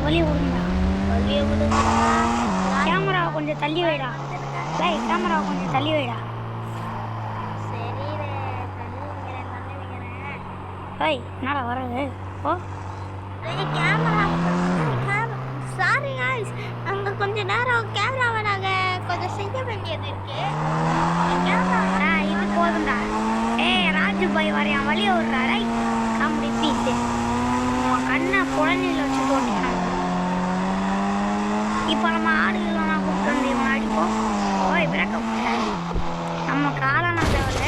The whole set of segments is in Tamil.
வெளியே விடுங்கடா. வெளியே விடுங்க. கேமராவை கொஞ்சம் தள்ளி வைடா. டேய் கேமராவை கொஞ்சம் தள்ளி வைடா. சரி தள்ளிக்கிறேன். டேய் என்னடா வர்றது? ஓ கேமரா சாரி गाइस, அங்கே கொஞ்ச நேரம் கேமராவை நாங்கள் கொஞ்சம் செய்ய வேண்டியது இருக்கு. இது போதும்டா. ராஜு பாய் வரையான் வழியை விடுறாடா. காமெடி பீஸு உன் கண்ணை குழந்தையில வச்சு தோண்டிட்டான். இப்போ நம்ம ஆடுகள்லாம் கூப்பிட்டு வந்து இவன் அடிப்போம். ஓய் பிரேக்க நம்ம காலான தேவையில்ல.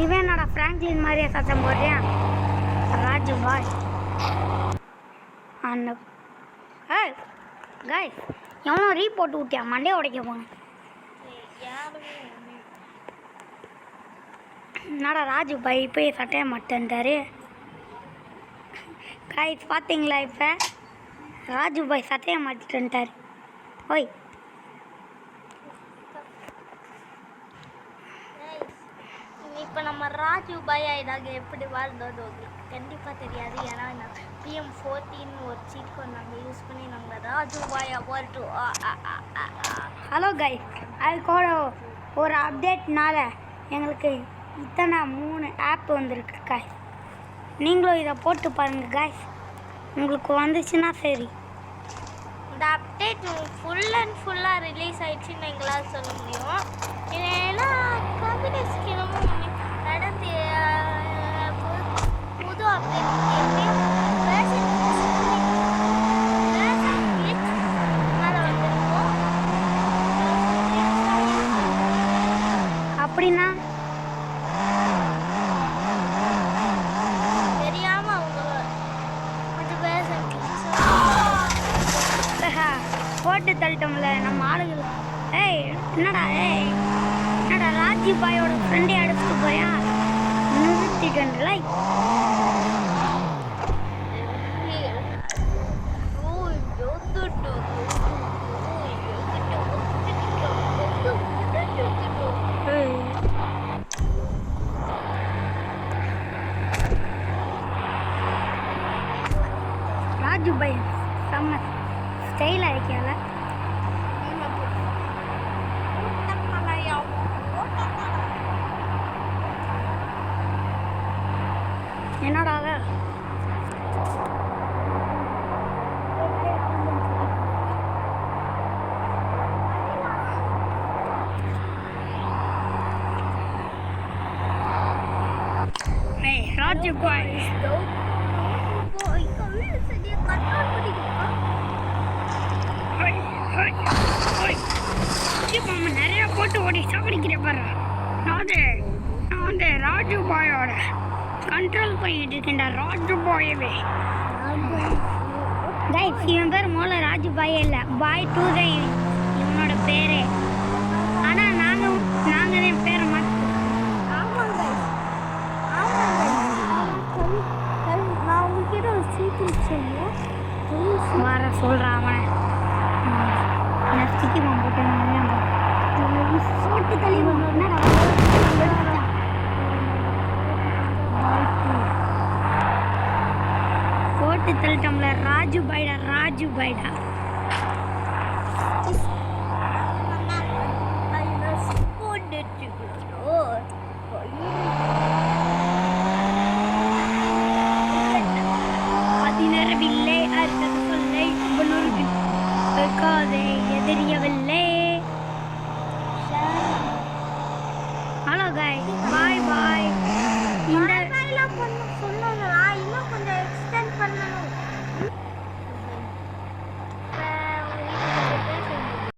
இவன் என்னடா ஃப்ராங்க்லின் மாதிரியே சத்தம் போடுறேன். ராஜு பாய் அந்த காய்ஸ் எவனோ ரீ போட்டு விட்டியா? மண்டே உடைக்க போனேன். என்னடா ராஜு பாய் போய் சட்டைய மாட்டேன்ட்டாரு. காய்ஸ் பார்த்தீங்களா? இப்போ ராஜு பாய் சட்டைய மாட்டிட்டுன்ட்டார். ஓய் இப்போ நம்ம ராஜு பாய் இதாக எப்படி வாழ்ந்தது உங்களுக்கு கண்டிப்பாக தெரியாது. ஏன்னா நான் PM14 ஒரு சீட் கோட் நாங்கள் யூஸ் பண்ணி நம்ம ராஜு பாய் அவால்ட்டு. ஹலோ கைஸ், அது கூட ஒரு அப்டேட்னால எங்களுக்கு இத்தனை 3 ஆப் வந்திருக்கு காய்ஸ். நீங்களும் இதை போட்டு பாருங்கள் காய்ஸ். உங்களுக்கு வந்துச்சுன்னா சரி. இந்த அப்டேட் ஃபுல் அண்ட் ஃபுல்லாக ரிலீஸ் ஆகிடுச்சின்னு எங்களால் சொல்ல முடியும். ஏன்னா கம்யூனிஸ்ட்கிலும் நடந்து புது அப்டேட் அப்படின்னா தெரியாமல் அவங்க கொஞ்சம் போட்டு தள்ளிட்டோம்ல நம்ம ஆளுகள். என்னடா ராஜி பாயோட ஃப்ரெண்டே அடிச்சுட்டு போயா? நிறுத்திட்டேன்ல. ராஜு பாய் செம்ம ஸ்டைலாக இருக்கியால. என்னடா ராஜு பாய் நிறைய போட்டு ஓடி சாப்பிடிக்கிறேன் பாரு. நான் ராஜு பாயோட கண்ட்ரோல் பண்ணிட்டு இருக்கேன்டா. ராஜு பாயவே கைஸ், இவன் பேர் மூல ராஜு பாயே இல்லை, பாய் 2 தான் இவனோட பேரே. ஆனால் நாங்கள் தான் பேரை மாற்றி. நான் உங்ககிட்ட ஒரு சீக்கிரம் வர சொல்கிறான் அவனை. நச்சுக்கு போட்டு போட்டு தள்ளிடுவோம். போட்டு தள்ளிட்டோம்ல. ராஜு பாய்டா. அதினரவில்லை அர்த்தம் சொல்லை எதிரியவில்லை.